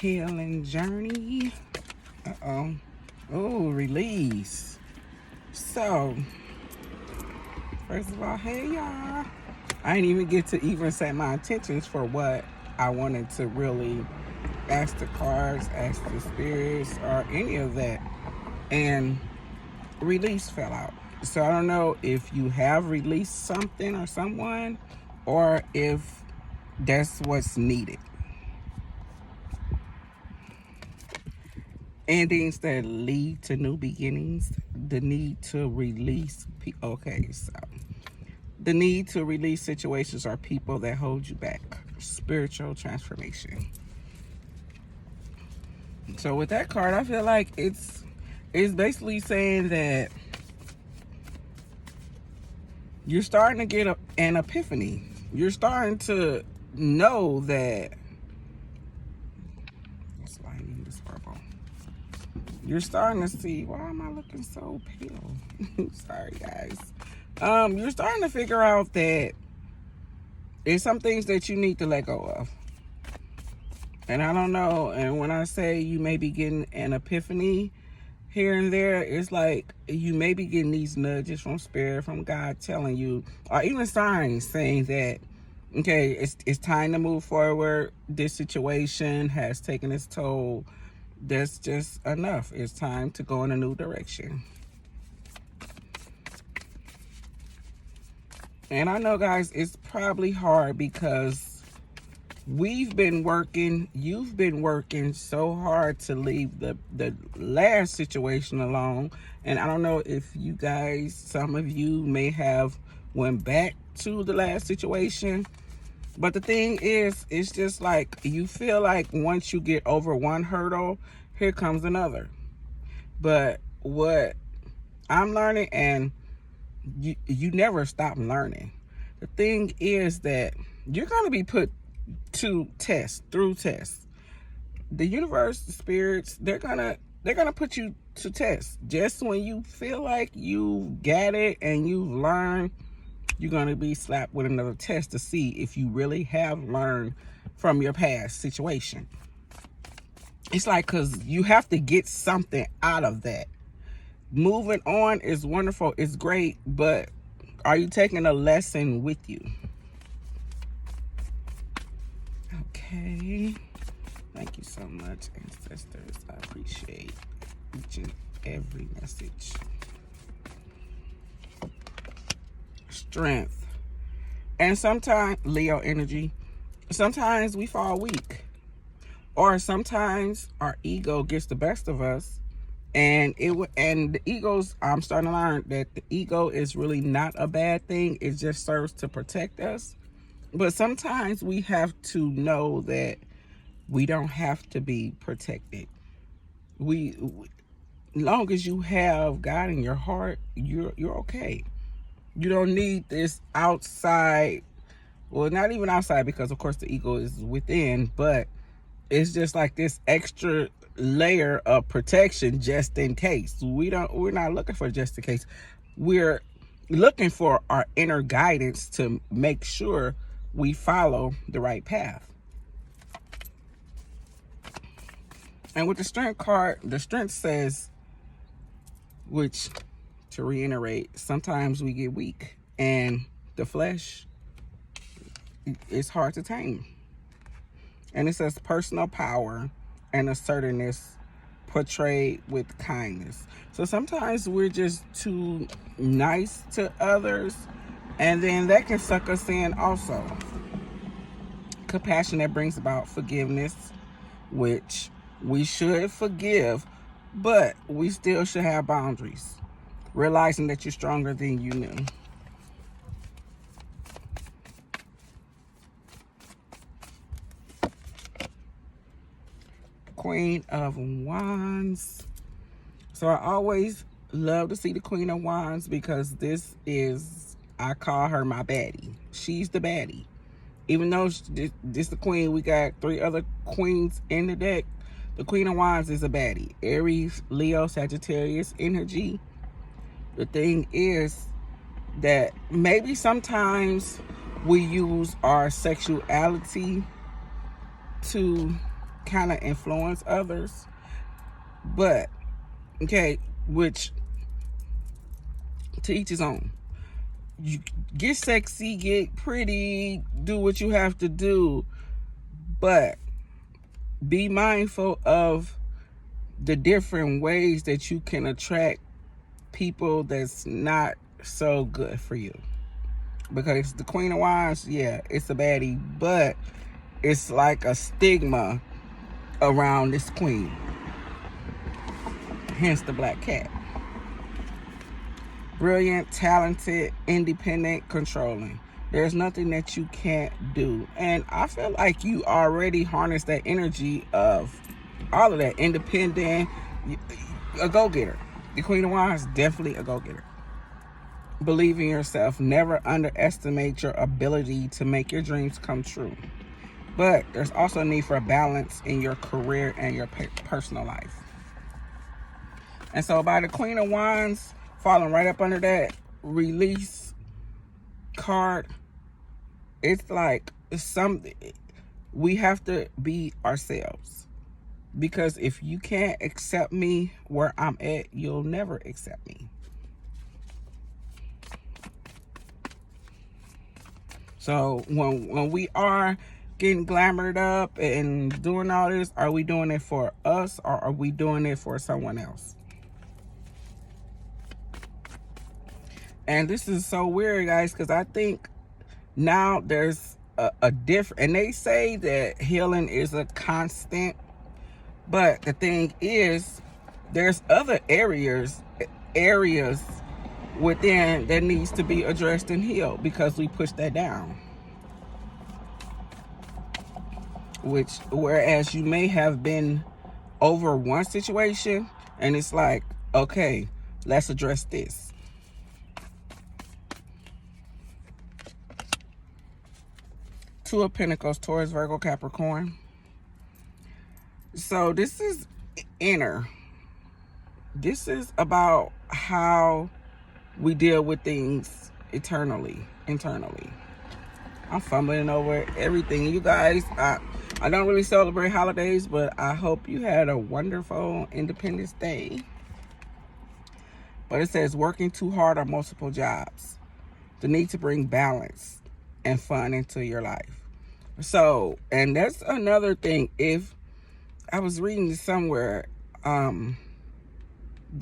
healing journey. Oh, release. So, first of all, hey y'all. I didn't even get to even set my intentions for what I wanted to really ask the cards, ask the spirits, or any of that. And release fell out. So I don't know if you have released something or someone, or if that's what's needed. Endings that lead to new beginnings, the need to release. Okay, so the need to release situations or people that hold you back. Spiritual transformation. So with that card, I feel like it's basically saying that you're starting to get an epiphany. You're starting to know that it's lighting this purple. You're starting to see, why am I looking so pale? Sorry, guys. You're starting to figure out that there's some things that you need to let go of. And I don't know, and when I say you may be getting an epiphany here and there, it's like you may be getting these nudges from spirit, from God telling you, or even signs saying that, okay, it's time to move forward. This situation has taken its toll. That's just enough. It's time to go in a new direction. And I know, guys, it's probably hard because we've been working, you've been working so hard to leave the last situation alone. And I don't know if you guys, some of you may have went back to the last situation. But the thing is, it's just like you feel like once you get over one hurdle, here comes another. But what I'm learning, and you never stop learning. The thing is that you're going to be put to test, through tests. The universe, the spirits, they're gonna put you to test. Just when you feel like you got it and you've learned, you're gonna be slapped with another test to see if you really have learned from your past situation. It's like, because you have to get something out of that. Moving on is wonderful, it's great, but are you taking a lesson with you? Okay. Thank you so much, ancestors. I appreciate each and every message. Strength. And sometimes, Leo energy, sometimes we fall weak. Or sometimes our ego gets the best of us. And the egos, I'm starting to learn that the ego is really not a bad thing. It just serves to protect us. But sometimes we have to know that we don't have to be protected. Long as you have God in your heart, you're okay. You don't need this outside, well, not even outside, because of course the ego is within, but it's just like this extra layer of protection just in case. We're not looking for just in case. We're looking for our inner guidance to make sure we follow the right path. And with the strength card, the strength says, which, to reiterate, sometimes we get weak and the flesh is hard to tame. And it says personal power and assertiveness portrayed with kindness. So sometimes we're just too nice to others, and then that can suck us in also. Compassion that brings about forgiveness, which we should forgive, but we still should have boundaries. Realizing that you're stronger than you knew. Queen of Wands. So I always love to see the Queen of Wands because this is, I call her my baddie. She's the baddie. Even though this the queen, we got 3 other queens in the deck. The Queen of Wands is a baddie. Aries, Leo, Sagittarius energy. The thing is that maybe sometimes we use our sexuality to kind of influence others. But, okay, which to each his own. You get sexy, get pretty, do what you have to do, but be mindful of the different ways that you can attract people that's not so good for you. Because the Queen of Wands, yeah, it's a baddie, but it's like a stigma around this queen. Hence the black cat. Brilliant, talented, independent, controlling. There's nothing that you can't do. And I feel like you already harness that energy of all of that. Independent, a go-getter. The Queen of Wands, definitely a go-getter. Believe in yourself. Never underestimate your ability to make your dreams come true. But there's also a need for a balance in your career and your personal life. And so by the Queen of Wands falling right up under that release card, it's like we have to be ourselves. Because if you can't accept me where I'm at, you'll never accept me. So when we are getting glamored up and doing all this, are we doing it for us or are we doing it for someone else? And this is so weird, guys, because I think now there's a different, and they say that healing is a constant, but the thing is, there's other areas within that needs to be addressed and healed because we push that down. Whereas you may have been over one situation and it's like, okay, let's address this. Two of Pentacles, Taurus, Virgo, Capricorn. So this is inner. This is about how we deal with things internally. I'm fumbling over everything. You guys, I don't really celebrate holidays, but I hope you had a wonderful Independence Day. But it says working too hard on multiple jobs. The need to bring balance and fun into your life. So, and that's another thing. If I was reading this somewhere, the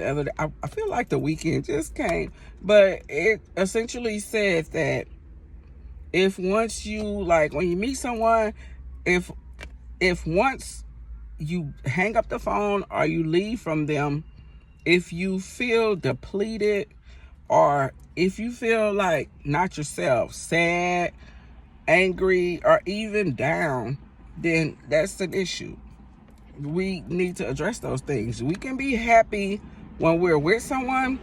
other day, I feel like the weekend just came, but it essentially said that if once you, like, when you meet someone, if once you hang up the phone or you leave from them, if you feel depleted or if you feel like not yourself, sad, angry, or even down, then that's an issue. We need to address those things. We can be happy when we're with someone,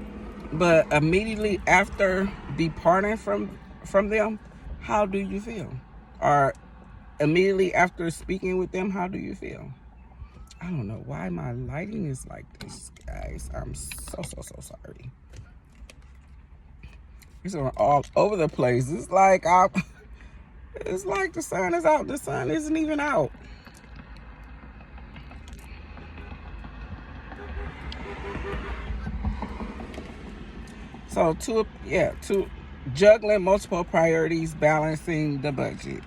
but immediately after departing from them, how do you feel? Or immediately after speaking with them, how do you feel? I don't know why my lighting is like this, guys. I'm so sorry. It's all over the place. It's like the sun is out. The sun isn't even out. So to juggling multiple priorities, balancing the budget.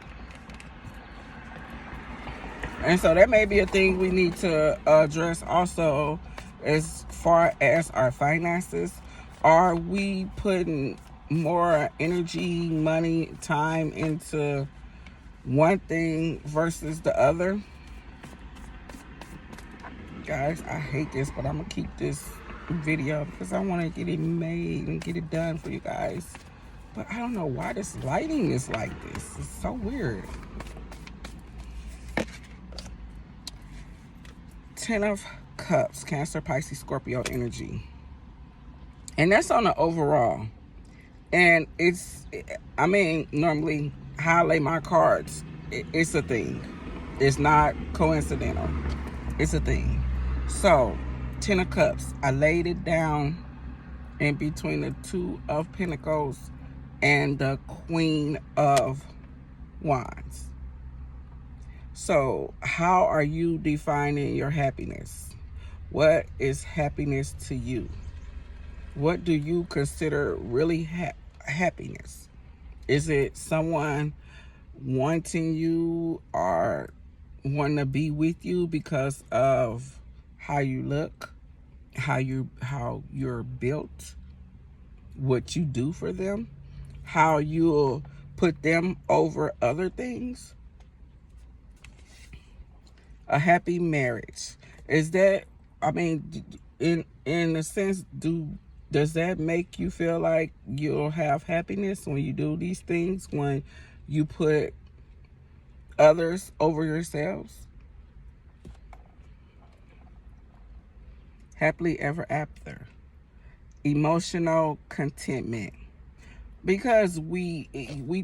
And so that may be a thing we need to address also as far as our finances. Are we putting more energy, money, time into one thing versus the other? Guys, I hate this, but I'm going to keep this video because I want to get it made and get it done for you guys. But I don't know why this lighting is like this. It's so weird. Ten of Cups, Cancer, Pisces, Scorpio energy. And that's on the overall. And normally how I lay my cards, it's a thing. It's not coincidental. It's a thing. So, Ten of Cups, I laid it down in between the Two of Pentacles and the Queen of Wands. So how are you defining your happiness? What is happiness to you? What do you consider really happiness? Is it someone wanting you or wanting to be with you because of how you look, how you're built, what you do for them, how you'll put them over other things? A happy marriage, is that, I mean, in a sense, does that make you feel like you'll have happiness when you do these things, when you put others over yourselves? Happily ever after. Emotional contentment. Because we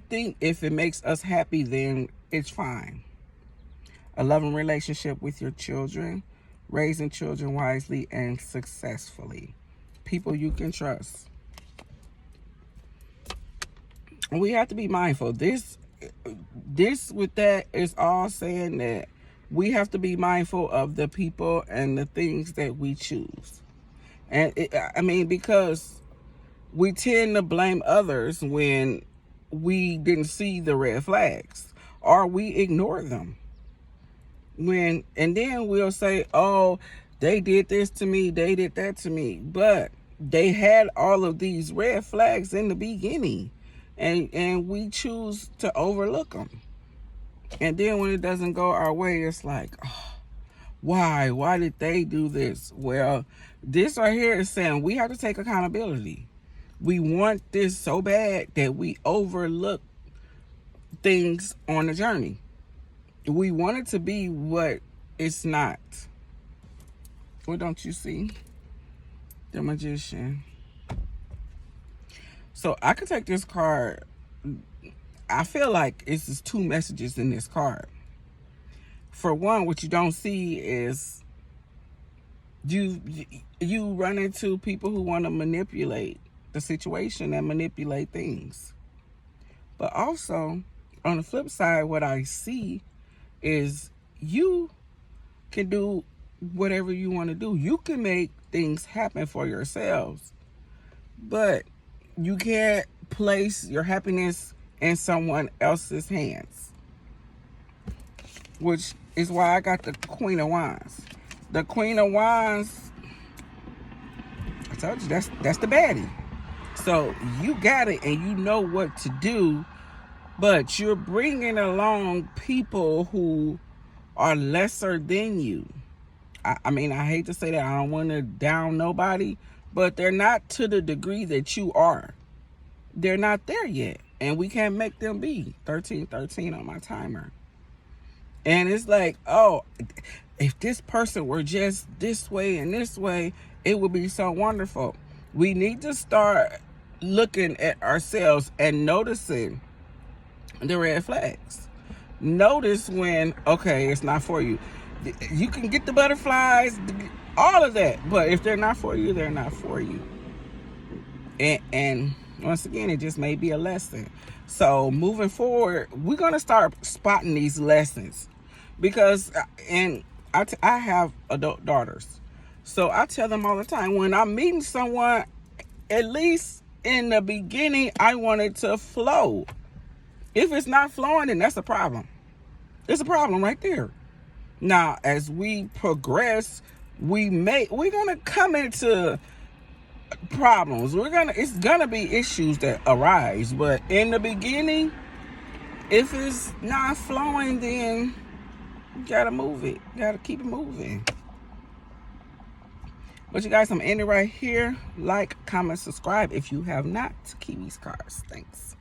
think if it makes us happy, then it's fine. A loving relationship with your children, raising children wisely and successfully. People you can trust. We have to be mindful. This with that is all saying that we have to be mindful of the people and the things that we choose. And because we tend to blame others when we didn't see the red flags, or we ignore them. And then we'll say, oh, they did this to me, they did that to me. But they had all of these red flags in the beginning, and we choose to overlook them. And then when it doesn't go our way, it's like, oh, why did they do this? Well, this right here is saying we have to take accountability. We want this so bad that we overlook things on the journey. We want it to be what it's not. What don't you see? The Magician. So I could take this card. I feel like it's just two messages in this card. For one, what you don't see is you run into people who want to manipulate the situation and manipulate things. But also, on the flip side, what I see is you can do whatever you want to do. You can make things happen for yourselves, but you can't place your happiness in someone else's hands, which is why I got the Queen of Wands. The Queen of Wands, I told you, that's the baddie. So you got it and you know what to do, but you're bringing along people who are lesser than you. I hate to say that. I don't want to down nobody, but they're not to the degree that you are. They're not there yet, and we can't make them be. 1313 on my timer. And it's like, oh, if this person were just this way and this way, it would be so wonderful. We need to start looking at ourselves and noticing the red flags. Notice when, okay, it's not for you. You can get the butterflies, all of that, but if they're not for you, they're not for you. And once again, it just may be a lesson. So moving forward, we're going to start spotting these lessons, because I have adult daughters. So I tell them all the time, when I'm meeting someone, at least in the beginning, I want it to flow. If it's not flowing, then that's a problem. It's a problem right there. Now, as we progress, we're gonna come into problems. It's gonna be issues that arise. But in the beginning, if it's not flowing, then you gotta move it. You gotta keep it moving. But you guys, I'm ending right here. Like, comment, subscribe if you have not. Kiwi's Cards. Thanks.